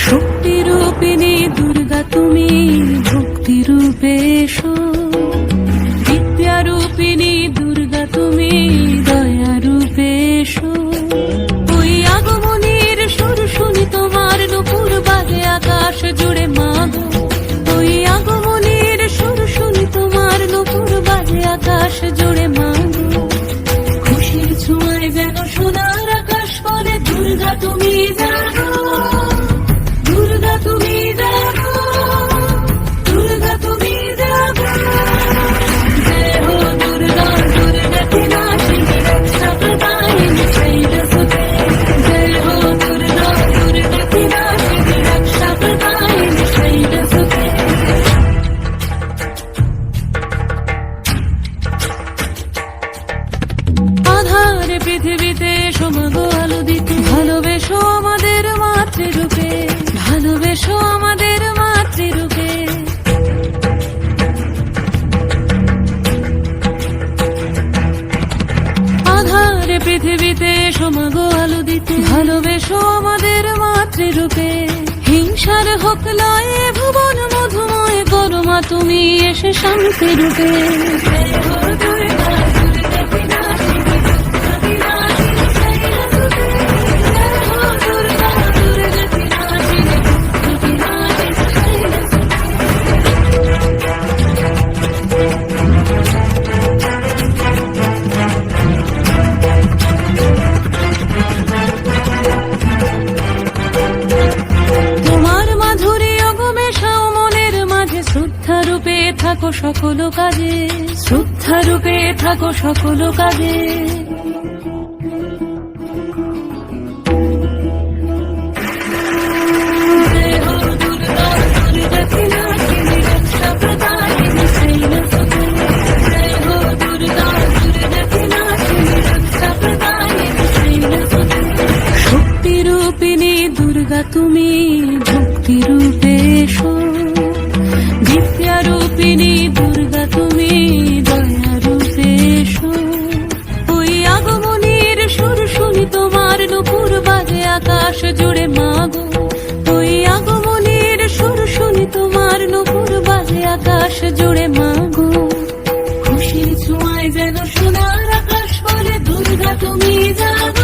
শক্তি রূপিণী দুর্গা তুমি ভক্তি রূপে এসো, বিদ্যা রূপিণী দুর্গা তুমি দয়া রূপে এসো। ওই আগমনীর সুর শুনি তোমার নুপুর বাজে আকাশ জুড়ে মাগো, ওই আগমনীর সুর শুনি তোমার নুপুর বাজে আকাশ জুড়ে মাগো। খুশির ছোঁয়ায় যেন সোনার আকাশ বলে দুর্গা তুমি জাগো, দুর্গা তুমি জাগো, দুর্গা তুমি জাগো। জয় হো দুর্গা, দুর্গা কি নাশিনী রক্ষা প্রদায়িনী শৈলসুতে। জয় হো দুর্গা, দুর্গা কি নাশিনী রক্ষা প্রদায়িনী শৈলসুতে। আধার পৃথিবীতে সমাগো আলো দিতে, ভালোবেসো আমাদের মাতৃরূপে, ভালোবেসো আমাদের মাতৃরূপে। আধার পৃথিবীতে সমাগো আলো দিতে, ভালোবেসো আমাদের মাতৃরূপে। হিংসার হোক লয়ে ভুবন মধুময় করো মা তুমি এসে শান্তি রূপে। তোমার মাধুরী অগমেশাও মনের মাঝে, শ্রদ্ধা রূপে থাকো সকল কাজে, শ্রদ্ধা রূপে থাকো সকল কাজে। শক্তি রূপিণী দুর্গা তুমি ভক্তি রূপে এসো, বিদ্যা রূপিণী দুর্গা তুমি দয়া রূপে এসো। ওই আগমনীর সুর শুনি তোমার নুপুর বাজে আকাশ জুড়ে মাগো, ওই আগমনীর সুর শুনি তোমার নুপুর বাজে আকাশ জুড়ে মাগো। খুশির ছোঁয়ায় যেন সোনার আকাশ বলে দুর্গা তুমি জাগো।